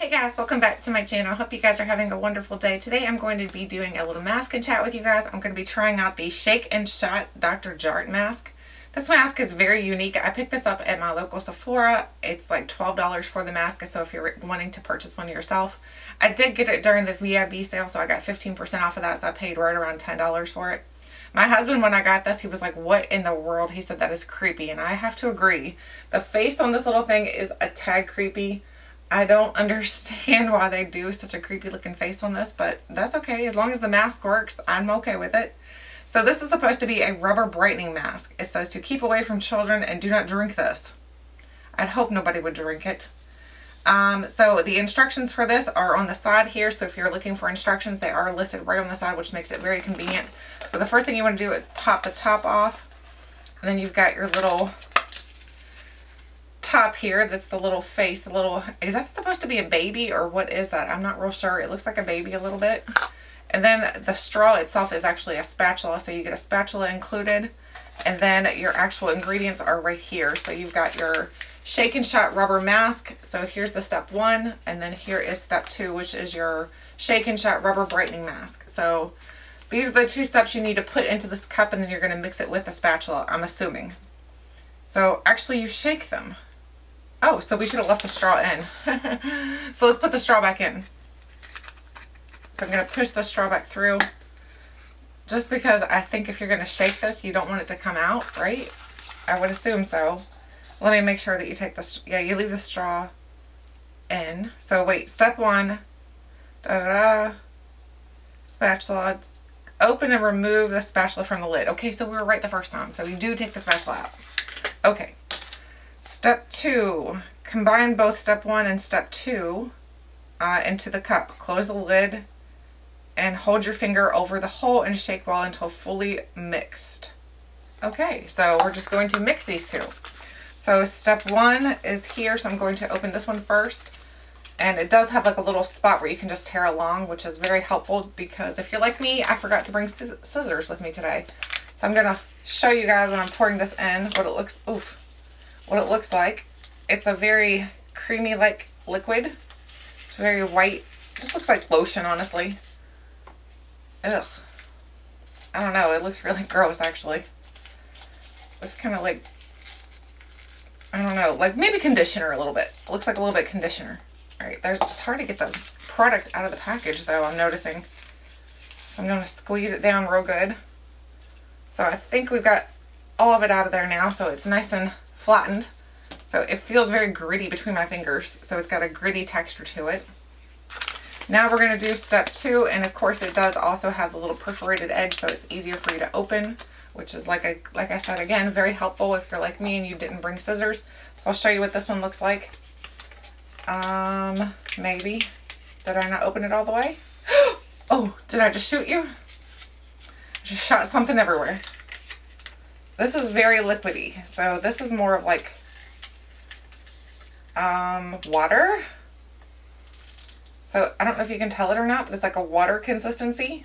Hey guys, welcome back to my channel. Hope you guys are having a wonderful day. Today I'm going to be doing a little mask and chat with you guys. I'm going to be trying out the Shake and Shot Dr. Jart Mask. This mask is very unique. I picked this up at my local Sephora. It's like $12 for the mask, so if you're wanting to purchase one yourself. I did get it during the VIB sale, so I got 15% off of that, so I paid right around $10 for it. My husband, when I got this, he was like, what in the world? He said that is creepy, and I have to agree. The face on this little thing is a tad creepy. I don't understand why they do such a creepy looking face on this, but that's okay. As long as the mask works, I'm okay with it. So this is supposed to be a rubber brightening mask. It says to keep away from children and do not drink this. I'd hope nobody would drink it. So the instructions for this are on the side here. So if you're looking for instructions, they are listed right on the side, which makes it very convenient. So the first thing you want to do is pop the top off. And then you've got your little top here. That's the little face, the little, is that supposed to be a baby or what is that? I'm not real sure. It looks like a baby a little bit. And then the straw itself is actually a spatula, so you get a spatula included. And then your actual ingredients are right here. So you've got your Shake and Shot rubber mask. So here's the step 1, and then here is step 2, which is your Shake and Shot rubber brightening mask. So these are the 2 steps you need to put into this cup, and then you're going to mix it with the spatula, I'm assuming. So actually you shake them. Oh, so we should have left the straw in. So let's put the straw back in. So I'm going to push the straw back through. Just because I think if you're going to shake this, you don't want it to come out, right? I would assume so. Let me make sure that you take this. Yeah, you leave the straw in. So wait, step 1. Spatula. Open and remove the spatula from the lid. Okay, so we were right the first time. So you do take the spatula out. Okay. Step 2, combine both step 1 and step 2 into the cup. Close the lid and hold your finger over the hole and shake well until fully mixed. Okay, so we're just going to mix these 2. So step 1 is here, so I'm going to open this one first. And it does have like a little spot where you can just tear along, which is very helpful because if you're like me, I forgot to bring scissors with me today. So I'm going to show you guys when I'm pouring this in what it looks like. It's a very creamy like liquid. It's very white. Just looks like lotion, honestly. Ugh. I don't know. It looks really gross, actually. Looks kind of like, I don't know, like maybe conditioner a little bit. It looks like a little bit conditioner. Alright, it's hard to get the product out of the package though, I'm noticing. So I'm going to squeeze it down real good. So I think we've got all of it out of there now, so it's nice and flattened. So it feels very gritty between my fingers. So it's got a gritty texture to it. Now we're going to do step 2, and of course it does also have a little perforated edge, so it's easier for you to open, which is like I said again, very helpful if you're like me and you didn't bring scissors. So I'll show you what this one looks like. Maybe. Did I not open it all the way? Oh, did I just shoot you? I just shot something everywhere. This is very liquidy, so this is more of like water. So I don't know if you can tell it or not, but it's like a water consistency.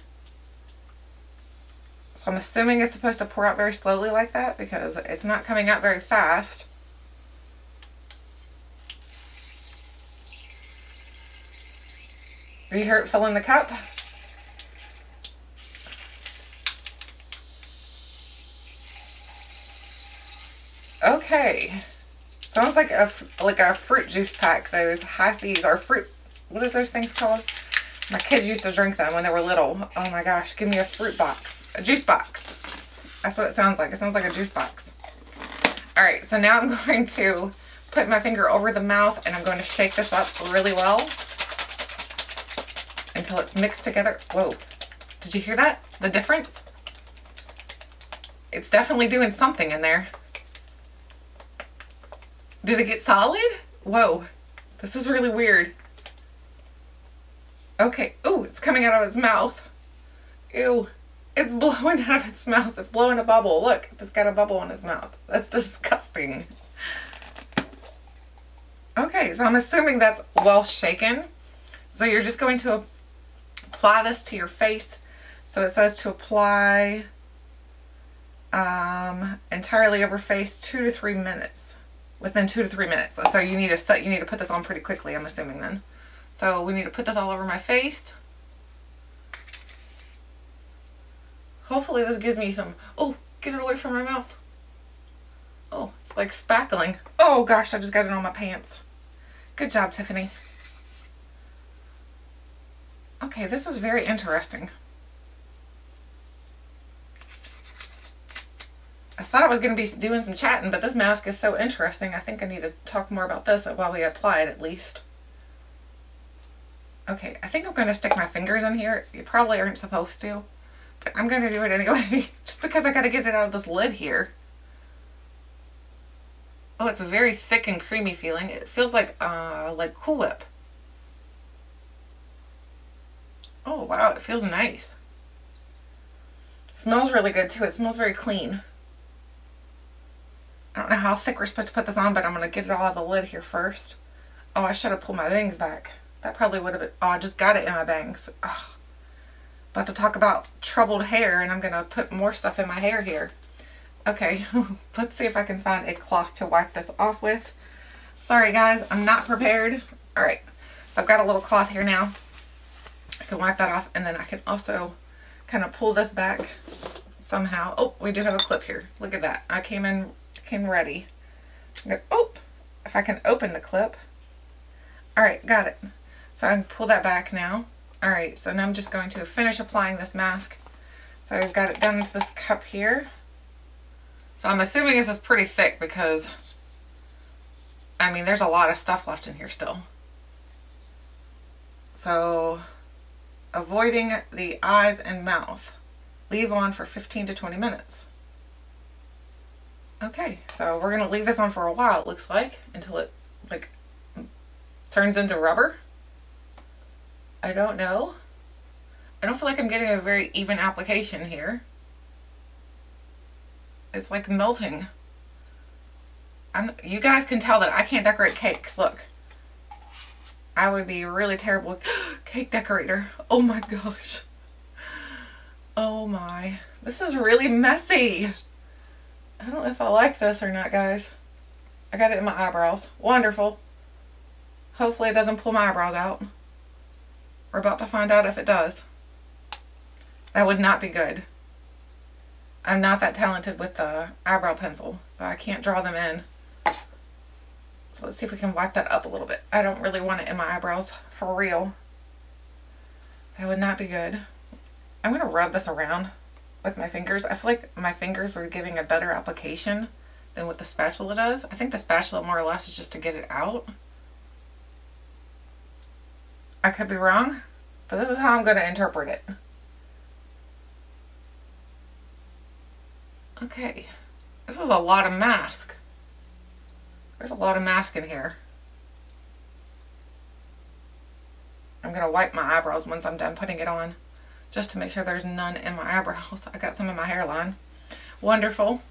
So I'm assuming it's supposed to pour out very slowly like that because it's not coming out very fast. Do you hear it filling the cup? Okay, sounds like a fruit juice pack. Those high seas or fruit. What is those things called? My kids used to drink them when they were little. Oh my gosh, give me a fruit box, a juice box. That's what it sounds like. It sounds like a juice box. All right, so now I'm going to put my finger over the mouth and I'm going to shake this up really well until it's mixed together. Whoa, did you hear that? The difference? It's definitely doing something in there. Did it get solid? Whoa, this is really weird. Okay, ooh, it's coming out of its mouth. Ew, it's blowing out of its mouth. It's blowing a bubble. Look, it's got a bubble in its mouth. That's disgusting. Okay, so I'm assuming that's well shaken. So you're just going to apply this to your face. So it says to apply entirely over face 2 to 3 minutes. Within 2 to 3 minutes. So you need to put this on pretty quickly, I'm assuming then. So we need to put this all over my face. Hopefully this gives me some, oh, get it away from my mouth. Oh, it's like spackling. Oh gosh, I just got it on my pants. Good job, Tiffany. Okay, this is very interesting. I thought I was going to be doing some chatting, but this mask is so interesting. I think I need to talk more about this while we apply it at least. Okay, I think I'm going to stick my fingers in here. You probably aren't supposed to, but I'm going to do it anyway, just because I got to get it out of this lid here. Oh, it's a very thick and creamy feeling. It feels like Cool Whip. Oh wow, it feels nice. It smells really good too. It smells very clean. I don't know how thick we're supposed to put this on, but I'm going to get it all out of the lid here first. Oh, I should have pulled my bangs back. That probably would have been... Oh, I just got it in my bangs. Oh. About to talk about troubled hair, and I'm going to put more stuff in my hair here. Okay, let's see if I can find a cloth to wipe this off with. Sorry guys, I'm not prepared. Alright, so I've got a little cloth here now. I can wipe that off, and then I can also kind of pull this back somehow. Oh, we do have a clip here. Look at that. I came ready. Oh, if I can open the clip. Alright, got it. So I can pull that back now. Alright, so now I'm just going to finish applying this mask. So I've got it down into this cup here. So I'm assuming this is pretty thick because, I mean, there's a lot of stuff left in here still. So, avoiding the eyes and mouth. Leave on for 15 to 20 minutes. Okay, so we're going to leave this on for a while, it looks like, until it, like, turns into rubber. I don't know. I don't feel like I'm getting a very even application here. It's like melting. You guys can tell that I can't decorate cakes. Look. I would be a really terrible cake decorator. Oh my gosh. Oh my. This is really messy. I don't know if I like this or not, guys. I got it in my eyebrows. Wonderful. Hopefully it doesn't pull my eyebrows out. We're about to find out if it does. That would not be good. I'm not that talented with the eyebrow pencil, so I can't draw them in. So let's see if we can wipe that up a little bit. I don't really want it in my eyebrows, for real. That would not be good. I'm going to rub this around with my fingers. I feel like my fingers were giving a better application than what the spatula does. I think the spatula more or less is just to get it out. I could be wrong, but this is how I'm going to interpret it. Okay, this is a lot of mask. There's a lot of mask in here. I'm going to wipe my eyebrows once I'm done putting it on, just to make sure there's none in my eyebrows. I got some in my hairline. Wonderful.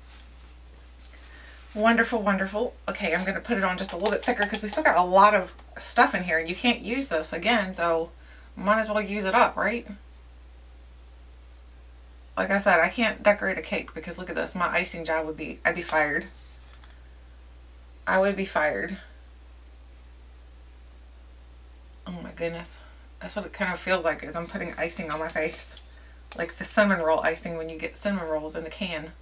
Wonderful, wonderful. Okay, I'm going to put it on just a little bit thicker because we still got a lot of stuff in here and you can't use this again, so might as well use it up, right? Like I said, I can't decorate a cake because look at this. My icing job would be, I'd be fired. I would be fired. Oh my goodness. That's what it kind of feels like, is I'm putting icing on my face. Like the cinnamon roll icing when you get cinnamon rolls in the can.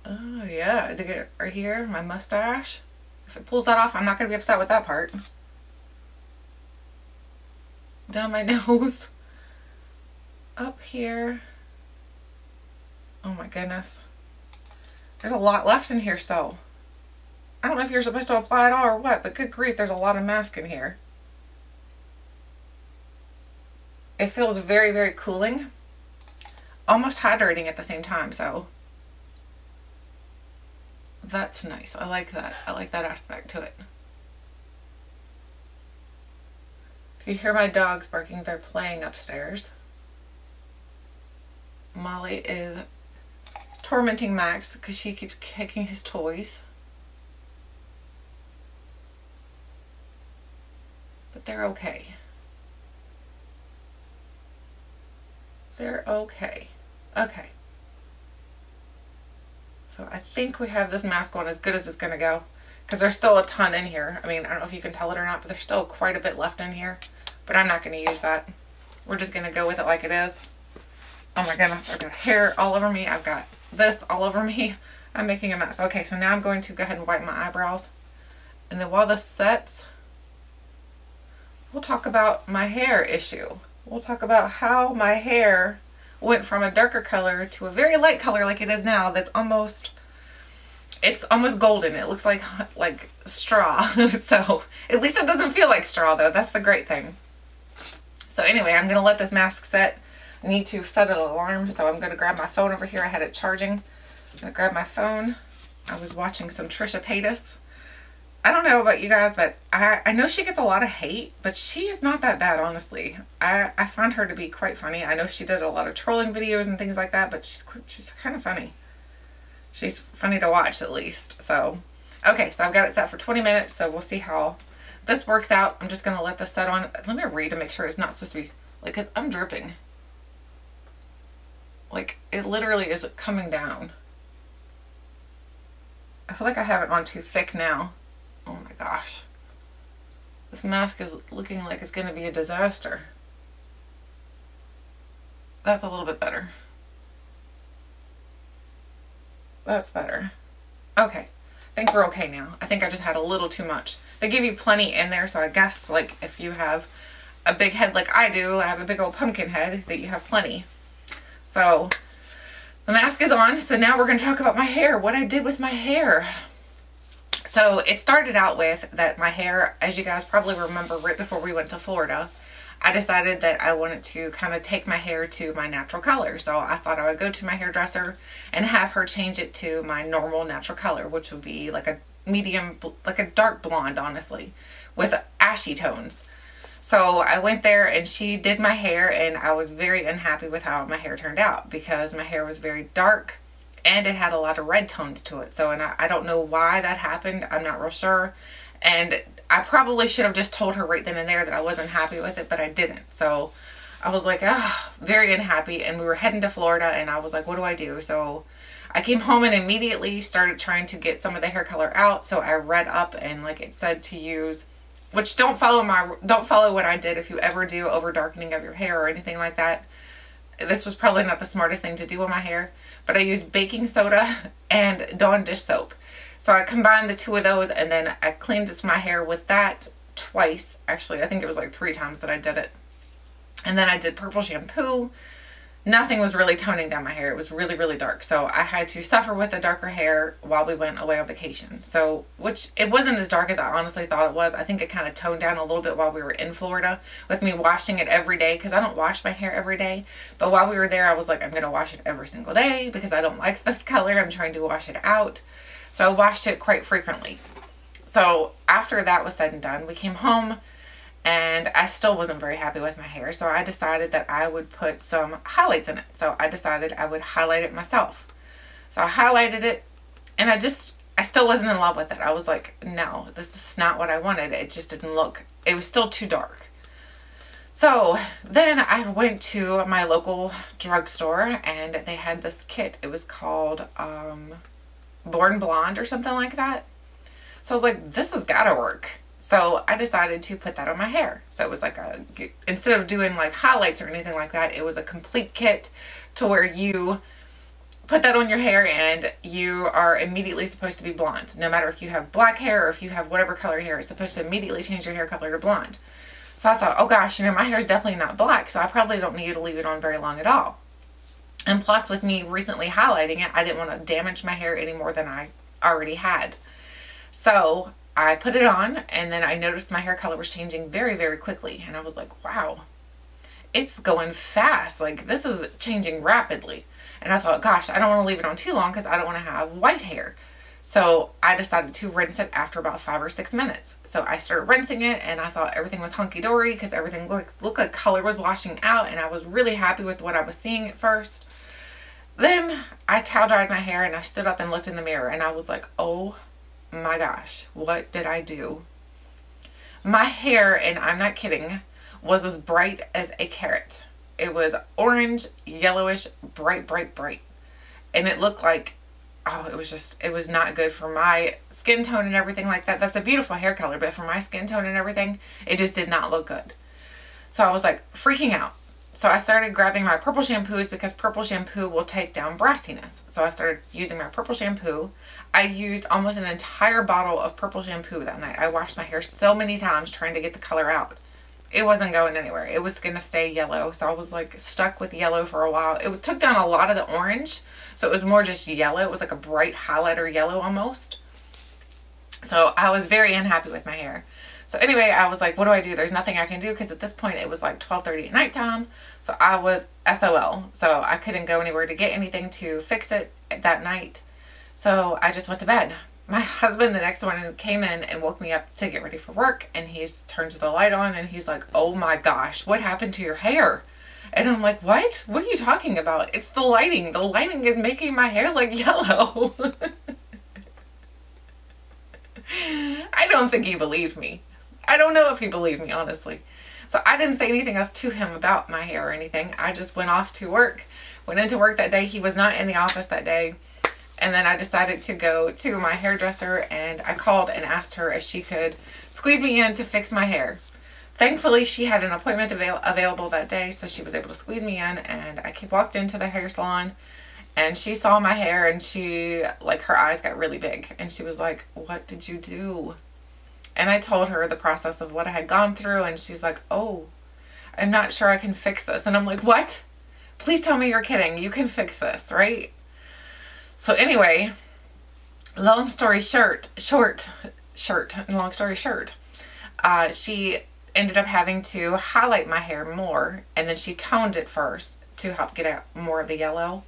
Oh yeah, I did it right here, my mustache. If it pulls that off, I'm not going to be upset with that part. Down my nose. Up here. Oh my goodness. There's a lot left in here, so. I don't know if you're supposed to apply it all or what, but good grief, there's a lot of mask in here. It feels very, very cooling. Almost hydrating at the same time, so. That's nice. I like that. I like that aspect to it. If you hear my dogs barking, they're playing upstairs. Molly is tormenting Max because she keeps kicking his toys. But they're okay. They're okay. Okay. So I think we have this mask on as good as it's going to go. because there's still a ton in here. I mean, I don't know if you can tell it or not, but there's still quite a bit left in here. But I'm not going to use that. We're just going to go with it like it is. Oh my goodness, I've got hair all over me. I've got this all over me. I'm making a mess. Okay, so now I'm going to go ahead and wipe my eyebrows. And then while this sets, we'll talk about my hair issue. We'll talk about how my hair went from a darker color to a very light color like it is now. That's almost, it's almost golden. It looks like straw. So at least it doesn't feel like straw though. That's the great thing. So anyway, I'm going to let this mask set. I need to set an alarm, so I'm going to grab my phone over here. I had it charging. I'm going to grab my phone. I was watching some Ebates. I don't know about you guys, but I know she gets a lot of hate, but she is not that bad, honestly. I find her to be quite funny. I know she did a lot of trolling videos and things like that, but she's kind of funny. She's funny to watch, at least. So, okay, so I've got it set for 20 minutes, so we'll see how this works out. I'm just going to let this set on. Let me read to make sure it's not supposed to be, like, because I'm dripping. Like, it literally is coming down. I feel like I have it on too thick now. Oh my gosh. This mask is looking like it's going to be a disaster. That's a little bit better. That's better. Okay. I think we're okay now. I think I just had a little too much. They give you plenty in there, so I guess, like, if you have a big head like I do, I have a big old pumpkin head, that you have plenty. So, the mask is on, so now we're going to talk about my hair, what I did with my hair. So, it started out with that my hair, as you guys probably remember right before we went to Florida, I decided that I wanted to kind of take my hair to my natural color. So, I thought I would go to my hairdresser and have her change it to my normal natural color, which would be like a medium, like a dark blonde, honestly, with ashy tones. So I went there and she did my hair, and I was very unhappy with how my hair turned out because my hair was very dark and it had a lot of red tones to it. So, and I don't know why that happened. I'm not real sure. And I probably should have just told her right then and there that I wasn't happy with it, but I didn't. So I was like, ah, very unhappy. And we were heading to Florida and I was like, what do I do? So I came home and immediately started trying to get some of the hair color out. So I read up and like it said to use, which don't follow what I did if you ever do over darkening of your hair or anything like that. This was probably not the smartest thing to do with my hair, but I used baking soda and Dawn dish soap. So I combined the two of those and then I cleaned my hair with that twice. Actually, I think it was like 3 times that I did it. And then I did purple shampoo. Nothing was really toning down my hair. It was really, really dark. So I had to suffer with the darker hair while we went away on vacation. So, which it wasn't as dark as I honestly thought it was. I think it kind of toned down a little bit while we were in Florida with me washing it every day, because I don't wash my hair every day. But while we were there, I was like, I'm going to wash it every single day because I don't like this color. I'm trying to wash it out. So I washed it quite frequently. So after that was said and done, we came home. And I still wasn't very happy with my hair, so I decided that I would put some highlights in it. So I decided I would highlight it myself. So I highlighted it, and I still wasn't in love with it. I was like, no, this is not what I wanted. It just didn't look, it was still too dark. So then I went to my local drugstore, and they had this kit. It was called Born Blonde or something like that. So I was like, this has got to work. So I decided to put that on my hair. So it was like instead of doing like highlights or anything like that, it was a complete kit to where you put that on your hair and you are immediately supposed to be blonde. No matter if you have black hair or if you have whatever color hair, it's supposed to immediately change your hair color to blonde. So I thought, oh gosh, my hair is definitely not black, so I probably don't need to leave it on very long at all. And plus with me recently highlighting it, I didn't want to damage my hair any more than I already had. So I put it on, and then I noticed my hair color was changing very, very quickly. And I was like, wow, it's going fast. Like, this is changing rapidly. And I thought, gosh, I don't want to leave it on too long because I don't want to have white hair. So I decided to rinse it after about 5 or 6 minutes. So I started rinsing it, and I thought everything was hunky-dory because everything looked like color was washing out, and I was really happy with what I was seeing at first. Then I towel dried my hair, and I stood up and looked in the mirror, and I was like, oh my gosh, what did I do? My hair, and I'm not kidding, was as bright as a carrot. It was orange, yellowish, bright, bright, bright. And it looked like oh, it was not good for my skin tone and everything like that. That's a beautiful hair color, but for my skin tone and everything, it just did not look good. So I was like freaking out. So I started grabbing my purple shampoos because purple shampoo will take down brassiness. So I started using my purple shampoo. I used almost an entire bottle of purple shampoo that night. I washed my hair so many times trying to get the color out. It wasn't going anywhere. It was going to stay yellow. So I was like stuck with yellow for a while. It took down a lot of the orange. So it was more just yellow. It was like a bright highlighter yellow almost. So I was very unhappy with my hair. So anyway, I was like, what do I do? There's nothing I can do because at this point it was like 12:30 at nighttime. So I was SOL. So I couldn't go anywhere to get anything to fix it that night. So I just went to bed. My husband the next morning came in and woke me up to get ready for work, and he turns the light on and he's like, oh my gosh, what happened to your hair? And I'm like, what? What are you talking about? It's the lighting. The lighting is making my hair look yellow. I don't think he believed me. I don't know if he believed me, honestly. So I didn't say anything else to him about my hair or anything. I just went off to work. Went into work that day. He was not in the office that day. And then I decided to go to my hairdresser, and I called and asked her if she could squeeze me in to fix my hair. Thankfully, she had an appointment available that day, so she was able to squeeze me in, and I walked into the hair salon, and she saw my hair, and she, like, her eyes got really big, and she was like, what did you do? And I told her the process of what I had gone through, and she's like, oh, I'm not sure I can fix this. And I'm like, what? Please tell me you're kidding. You can fix this, right? So anyway, long story short, she ended up having to highlight my hair more, and then she toned it first to help get out more of the yellow.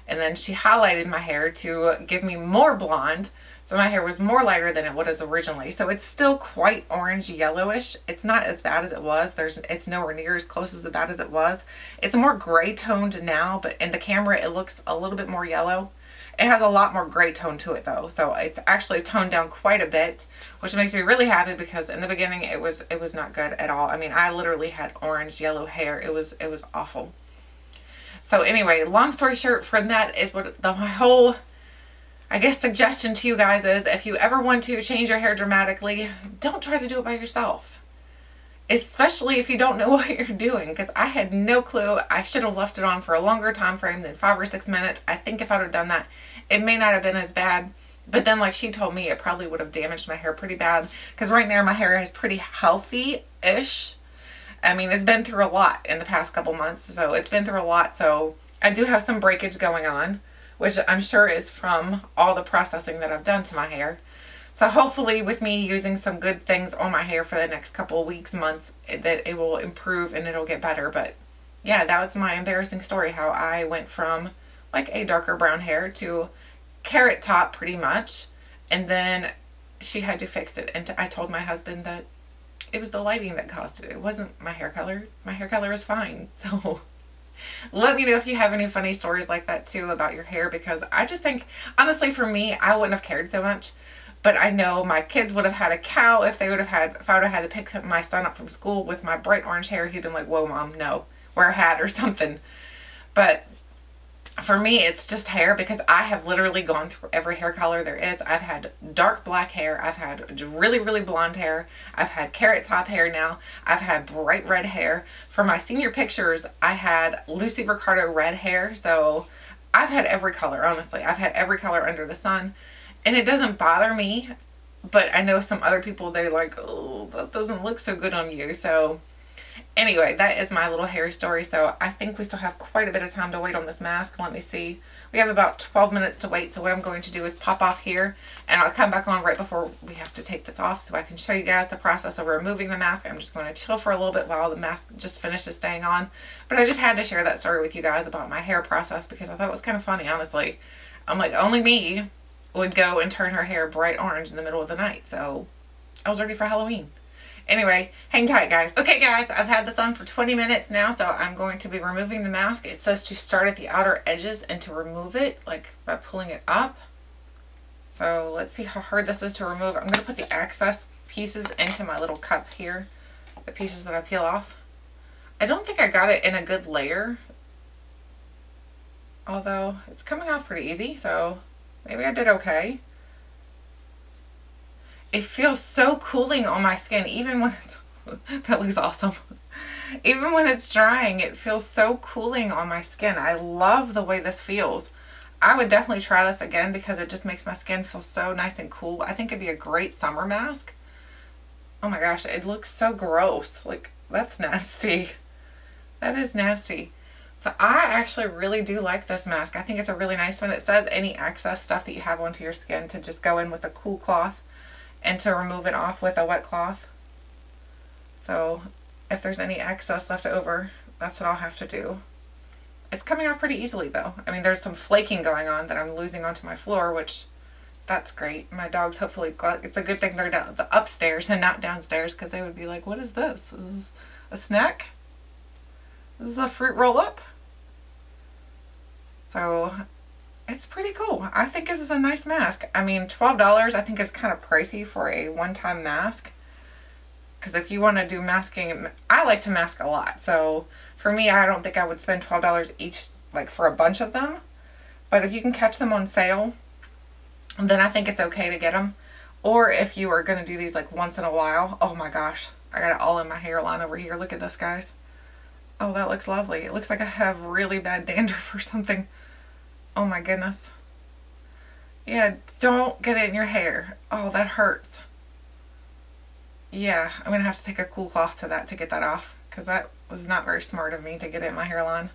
And then she highlighted my hair to give me more blonde. So my hair was more lighter than it was originally. So it's still quite orange yellowish. It's not as bad as it was. It's nowhere near as close as bad as it was. It's more gray toned now, but in the camera it looks a little bit more yellow. It has a lot more gray tone to it though. So it's actually toned down quite a bit, which makes me really happy because in the beginning it was not good at all. I mean, I literally had orange yellow hair. It was awful. So anyway, long story short, from that is what my whole, I guess, suggestion to you guys is, if you ever want to change your hair dramatically, don't try to do it by yourself. Especially if you don't know what you're doing, because I had no clue. I should have left it on for a longer time frame than 5 or 6 minutes. I think if I would have done that, it may not have been as bad. But then, like she told me, it probably would have damaged my hair pretty bad, because right now my hair is pretty healthy-ish. I mean, it's been through a lot in the past couple months, so it's been through a lot. So I do have some breakage going on, which I'm sure is from all the processing that I've done to my hair. So hopefully with me using some good things on my hair for the next couple of weeks, months, that it will improve and it'll get better. But yeah, that was my embarrassing story, how I went from like a darker brown hair to carrot top pretty much. And then she had to fix it. And I told my husband that it was the lighting that caused it. It wasn't my hair color. My hair color is fine. So let me know if you have any funny stories like that too about your hair, because I just think, honestly, for me, I wouldn't have cared so much. But I know my kids would have had a cow if I would have had to pick my son up from school with my bright orange hair. He'd been like, whoa, Mom, no, wear a hat or something. But for me, it's just hair, because I have literally gone through every hair color there is. I've had dark black hair. I've had really, really blonde hair. I've had carrot top hair now. I've had bright red hair. For my senior pictures, I had Lucy Ricardo red hair. So I've had every color, honestly. I've had every color under the sun. And it doesn't bother me, but I know some other people, they're like, oh, that doesn't look so good on you. So anyway, that is my little hair story. So I think we still have quite a bit of time to wait on this mask. Let me see. We have about 12 minutes to wait. So what I'm going to do is pop off here, and I'll come back on right before we have to take this off so I can show you guys the process of removing the mask. I'm just going to chill for a little bit while the mask just finishes staying on. But I just had to share that story with you guys about my hair process, because I thought it was kind of funny, honestly. I'm like, only me would go and turn her hair bright orange in the middle of the night. So I was ready for Halloween. Anyway, hang tight, guys. Okay, guys, I've had this on for 20 minutes now, so I'm going to be removing the mask. It says to start at the outer edges and to remove it, like, by pulling it up. So let's see how hard this is to remove. I'm going to put the excess pieces into my little cup here, the pieces that I peel off. I don't think I got it in a good layer, although it's coming off pretty easy, so Maybe I did okay. It feels so cooling on my skin, even when it's, that looks awesome. Even when it's drying, it feels so cooling on my skin. I love the way this feels. I would definitely try this again because it just makes my skin feel so nice and cool. I think it'd be a great summer mask. Oh my gosh, it looks so gross. Like, that's nasty. That is nasty. So I actually really do like this mask. I think it's a really nice one. It says any excess stuff that you have onto your skin to just go in with a cool cloth and to remove it off with a wet cloth. So if there's any excess left over, that's what I'll have to do. It's coming off pretty easily though. I mean, there's some flaking going on that I'm losing onto my floor, which that's great. My dogs hopefully, it's a good thing they're down the upstairs and not downstairs, because they would be like, what is this? Is this a snack? This is a fruit roll up? So it's pretty cool. I think this is a nice mask. I mean, $12 I think is kind of pricey for a one-time mask. Because if you want to do masking, I like to mask a lot. So for me, I don't think I would spend $12 each, like for a bunch of them. But if you can catch them on sale, then I think it's okay to get them. Or if you are going to do these like once in a while. Oh my gosh, I got it all in my hairline over here. Look at this, guys. Oh, that looks lovely. It looks like I have really bad dandruff or something. Oh my goodness. Yeah, don't get it in your hair. Oh, that hurts. Yeah, I'm going to have to take a cool cloth to that to get that off, because that was not very smart of me to get it in my hairline.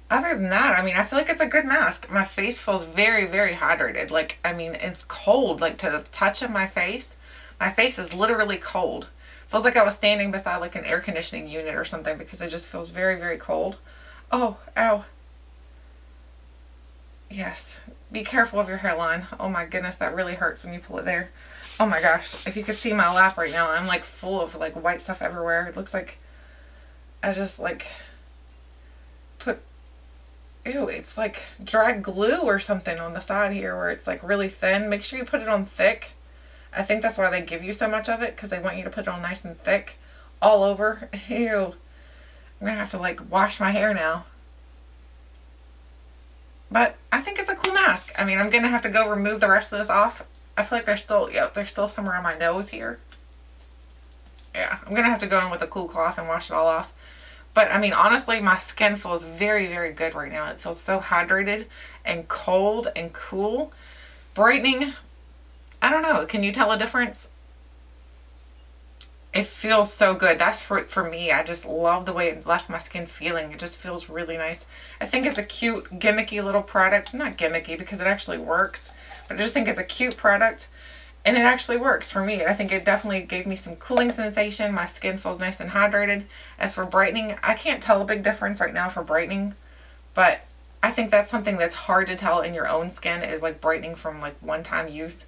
Other than that, I mean, I feel like it's a good mask. My face feels very, very hydrated. Like, I mean, it's cold. Like, to the touch of my face is literally cold. Feels like I was standing beside like an air conditioning unit or something, because it just feels very, very cold. Oh, ow. Yes. Be careful of your hairline. Oh my goodness, that really hurts when you pull it there. Oh my gosh. If you could see my lap right now, I'm like full of like white stuff everywhere. It looks like I just like put, ew, it's like dry glue or something on the side here where it's like really thin. Make sure you put it on thick. I think that's why they give you so much of it, because they want you to put it on nice and thick all over. Ew. I'm gonna have to like wash my hair now. But I think it's a cool mask. I mean, I'm gonna have to go remove the rest of this off. I feel like there's still, yeah, there's still some around my nose here. Yeah, I'm gonna have to go in with a cool cloth and wash it all off. But I mean, honestly, my skin feels very, very good right now. It feels so hydrated and cold and cool. Brightening, I don't know. Can you tell a difference? It feels so good. That's for me. I just love the way it left my skin feeling. It just feels really nice. I think it's a cute, gimmicky little product. Not gimmicky because it actually works, but I just think it's a cute product, and it actually works for me. I think it definitely gave me some cooling sensation. My skin feels nice and hydrated. As for brightening, I can't tell a big difference right now for brightening, but I think that's something that's hard to tell in your own skin, is like brightening from like one-time use.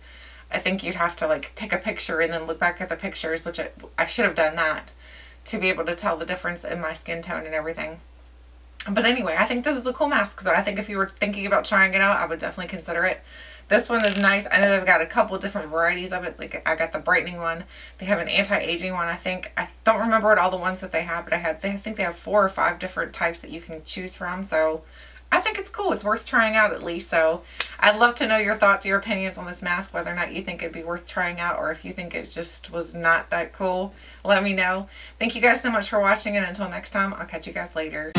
I think you'd have to like take a picture and then look back at the pictures, which I should have done that to be able to tell the difference in my skin tone and everything. But anyway, I think this is a cool mask. So I think if you were thinking about trying it out, I would definitely consider it. This one is nice. I know they've got a couple different varieties of it. Like I got the brightening one. They have an anti-aging one, I think. I don't remember what all the ones that they have, but I think they have 4 or 5 different types that you can choose from. So I think it's cool. It's worth trying out at least. So I'd love to know your thoughts, your opinions on this mask, whether or not you think it'd be worth trying out, or if you think it just was not that cool. Let me know. Thank you guys so much for watching, and until next time, I'll catch you guys later.